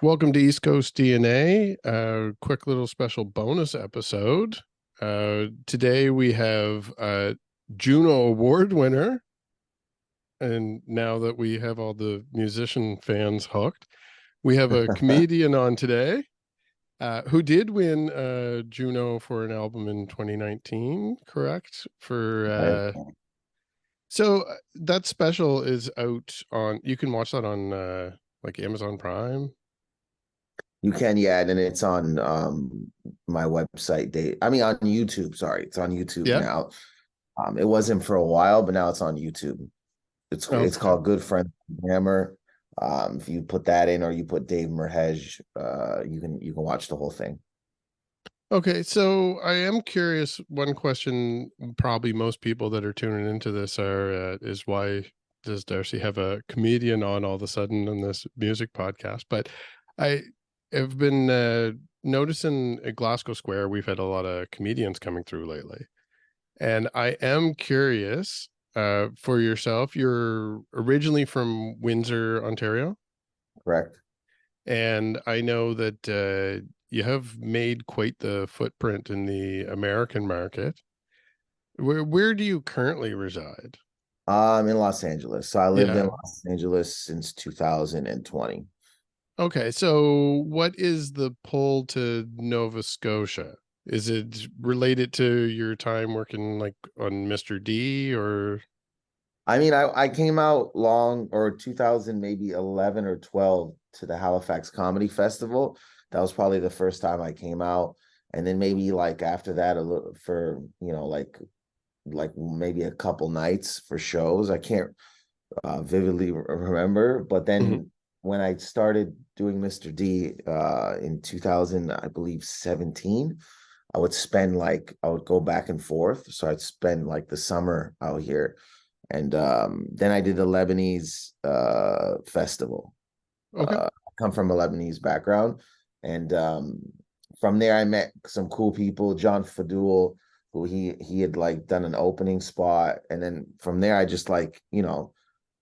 Welcome to East Coast DNA. Quick little special bonus episode. Today we have Juno Award winner, and now that we have all the musician fans hooked, we have a comedian on today who did win Juno for an album in 2019, correct? So that special is out on, you can watch that on like Amazon Prime. You can, yeah, and then it's on my website. On YouTube. Sorry, it's on YouTube Yeah. now. It wasn't for a while, but now it's on YouTube. It's Okay. called Good Friend Hammer. If you put that in, or you put Dave Merheje, you can watch the whole thing. Okay, so I am curious. One question, probably most people that are tuning into this is why does Darcy have a comedian on all of a sudden on this music podcast? But I have been noticing at Glasgow Square, we've had a lot of comedians coming through lately. And I am curious for yourself. You're originally from Windsor, Ontario. Correct. And I know that you have made quite the footprint in the American market. Where do you currently reside? In Los Angeles. So I lived in Yeah. Los Angeles since 2020. Okay. So what is the pull to Nova Scotia? Is it related to your time working like on Mr. D or? I came out long or 2000, maybe 11 or 12 to the Halifax Comedy Festival. That was probably the first time I came out. And then maybe like after that, a little for, like maybe a couple nights for shows. I can't vividly remember. But Mhm. then when I started doing Mr. D in 2000, I believe 17, I would go back and forth. So I'd spend like the summer out here, and then I did the Lebanese festival. Okay. I come from a Lebanese background, and from there I met some cool people. John Fadul, who he had like done an opening spot, and then from there I just like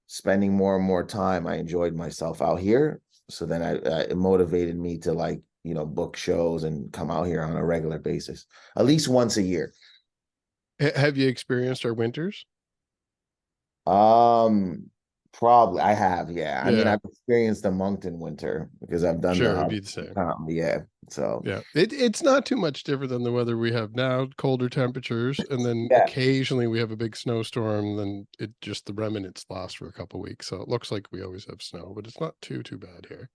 spending more and more time. I enjoyed myself out here, so then it motivated me to like book shows and come out here on a regular basis, at least once a year. Have you experienced our winters? Um, Probably I have, yeah. Yeah, I've experienced the Moncton winter because I've done sure. It'd the be the same. yeah. So Yeah, it's not too much different than the weather we have now, colder temperatures, and then yeah, occasionally we have a big snowstorm, then it just the remnants last for a couple weeks. So it looks like we always have snow, but it's not too bad here.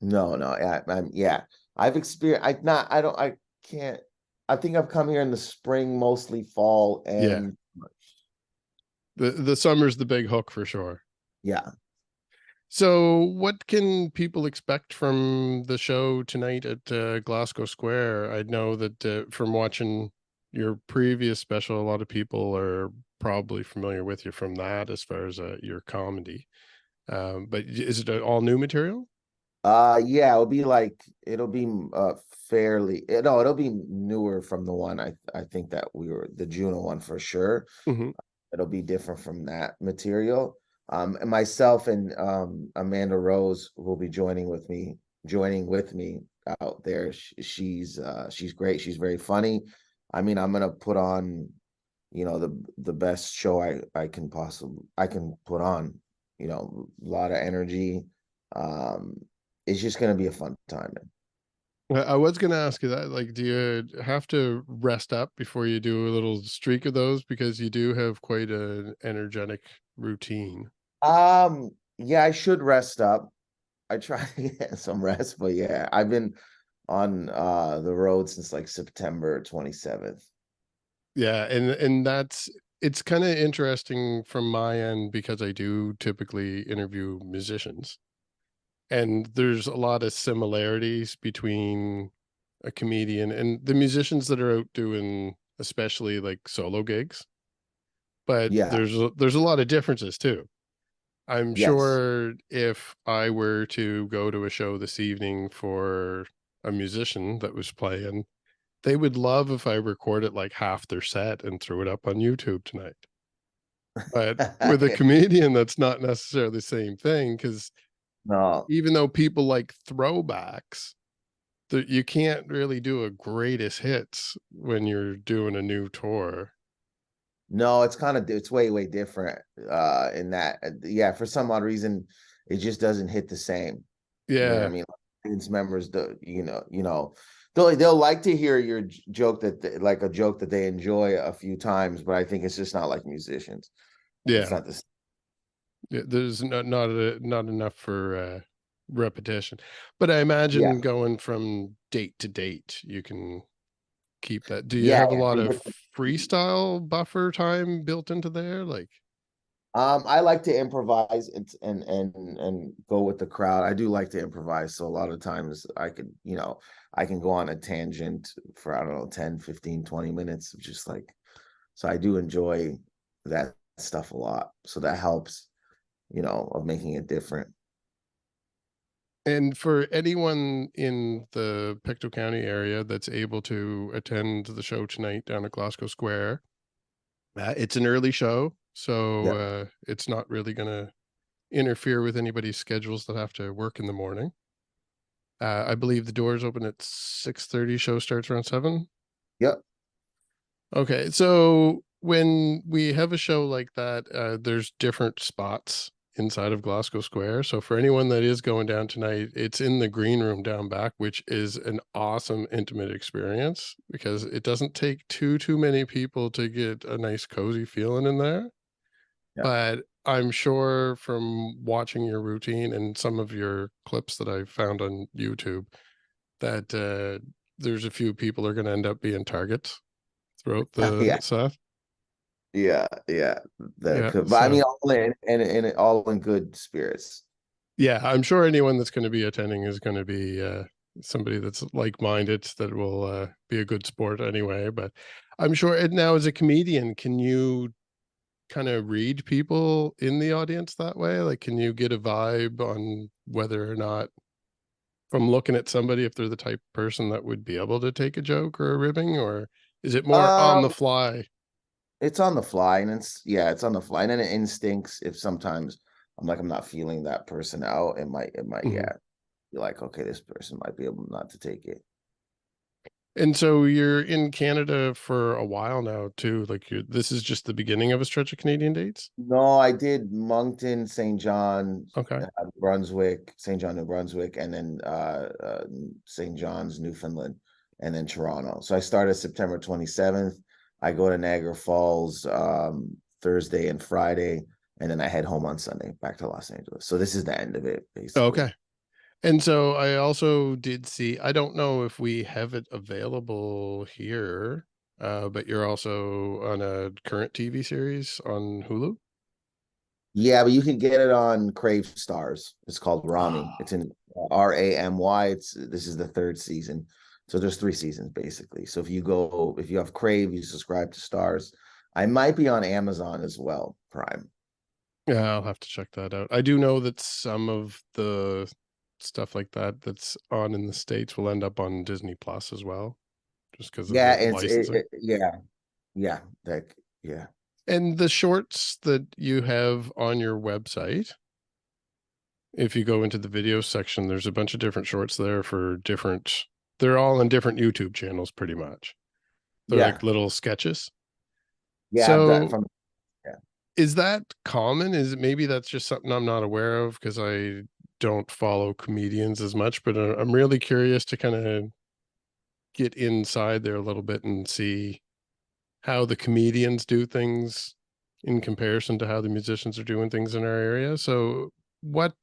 no, yeah, yeah. I've experienced. I don't. I can't. I think I've come here in the spring, mostly fall, Yeah, and the summer's the big hook for sure. yeah. So what can people expect from the show tonight at Glasgow Square? I know that from watching your previous special, a lot of people are probably familiar with you from that as far as your comedy. But is it all new material? Yeah, it'll be fairly no, it'll be newer from the one I think that we were the Juno one for sure. Hmm. It'll be different from that material. And myself and Amanda Rose will be joining with me out there. She's great. She's very funny. I'm gonna put on, the best show I can put on. A lot of energy. Um, it's just gonna be a fun time. I was going to ask you that. Like, do you have to rest up before you do a little streak of those because you do have quite an energetic routine? Yeah, I should rest up. I try to get some rest, but yeah, I've been on the road since like September 27th. Yeah, and that's it's kind of interesting from my end because I do typically interview musicians, and there's a lot of similarities between a comedian and the musicians that are out doing especially like solo gigs, but Yeah, there's a lot of differences too. I'm yes. sure if I were to go to a show this evening for a musician that was playing, they would love if I recorded like half their set and threw it up on YouTube tonight. But with a comedian, that's not necessarily the same thing because No, even though people like throwbacks, that you can't really do a greatest hits when you're doing a new tour. no, it's kind of it's way different in that yeah, for some odd reason it just doesn't hit the same. You know what I Yeah, mean? Audience members, they'll like to hear your joke like a joke that they enjoy a few times, but I think it's just not like musicians. It's yeah, not this. yeah. There's not enough for repetition, but I Yeah, imagine going from date to date, you can keep that. Do you yeah. have a lot From of freestyle buffer time built into there? Like, I like to improvise and go with the crowd. I do like to improvise. So a lot of times I can go on a tangent for, I don't know, 10, 15, 20 minutes, just like, so I do enjoy that stuff a lot. So that helps, of making it different. and for anyone in the Pictou County area that's able to attend the show tonight down at Glasgow Square, it's an early show, so Yeah. it's not really going to interfere with anybody's schedules that have to work in the morning. I believe the doors open at 6:30. Show starts around 7. Yep. Okay, so when we have a show like that, there's different spots inside of Glasgow Square. So for anyone that is going down tonight, it's in the green room down back, which is an awesome intimate experience because it doesn't take too many people to get a nice cozy feeling in there. Yeah. But I'm sure from watching your routine and some of your clips that I found on YouTube that there's a few people are going to end up being targets throughout the Yeah. set. Yeah. Yeah, But I mean, so all in and all in good spirits. yeah, I'm sure anyone that's going to be attending is going to be somebody that's like-minded that will be a good sport anyway. But I'm sure. And now, as a comedian, can you kind of read people in the audience that way? Like, can you get a vibe on whether or not, from looking at somebody, if they're the type of person that would be able to take a joke or a ribbing, or is it more on the Um, fly? It's on the fly, and it's on the fly, and then it instincts. If sometimes I'm not feeling that person out, it might, Mhm. yeah, be like, okay, this person might be able not to take it. And so you're in Canada for a while now too. Like this is just the beginning of a stretch of Canadian dates. No, I did Moncton, St. John, Okay. Brunswick, St. John, New Brunswick, and then St. John's, Newfoundland, and then Toronto. So I started September 27th. I go to Niagara Falls Thursday and Friday, and then I head home on Sunday back to Los Angeles. So this is the end of it, basically. Okay. And so I also did see, I don't know if we have it available here, but you're also on a current TV series on Hulu. Yeah, but you can get it on Crave Stars. It's called Ramy. It's in Ramy. This is the third season. So there's three seasons basically. So if you have Crave, you subscribe to Stars. I might be on Amazon as well, Prime. Yeah, I'll have to check that out. I do know that some of the stuff like that that's on in the States will end up on Disney Plus as well, just because of Yeah, the licensing. yeah, like yeah. And the shorts that you have on your website, if you go into the video section, there's a bunch of different shorts there for different, they're all in different YouTube channels pretty much. They're like Yeah. little sketches. Yeah, I've done So from yeah. is that common? Is it, maybe that's just something I'm not aware of because I don't follow comedians as much, but I'm really curious to kind of get inside there a little bit and see how the comedians do things in comparison to how the musicians are doing things in our area. So what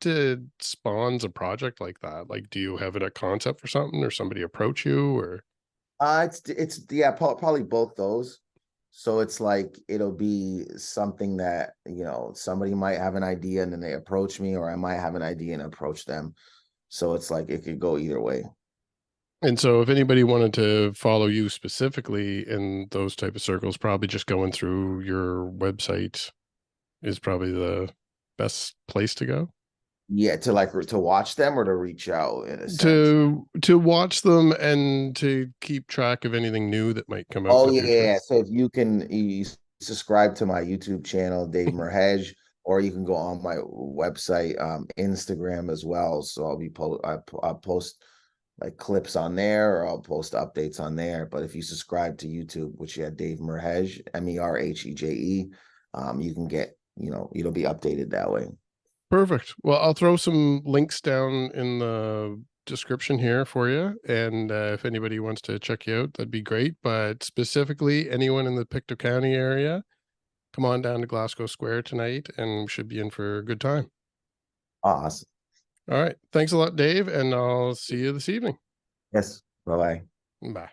spawns a project like that? Like, do you have it a concept for something or somebody approach you or? It's yeah, probably both those. So it's like it'll be something that, somebody might have an idea and then they approach me, or I might have an idea and approach them. So it's like it could go either way. And so if anybody wanted to follow you specifically in those type of circles, probably just going through your website is probably the best place to go. Yeah, to watch them or to reach out in a sense. To watch them and to keep track of anything new that might come out in Oh the yeah, future. yeah. So if you subscribe to my YouTube channel, Dave Merheje, or you can go on my website, Instagram as well. So I'll post like clips on there, or I'll post updates on there. But if you subscribe to YouTube, which you had Dave Merheje, Merheje, you can get, it'll be updated that way. Perfect. Well, I'll throw some links down in the description here for you, and if anybody wants to check you out, that'd be great. But specifically, anyone in the Pictou County area, come on down to Glasgow Square tonight, and we should be in for a good time. Awesome. All right. Thanks a lot, Dave, and I'll see you this evening. Yes. Bye bye. Bye.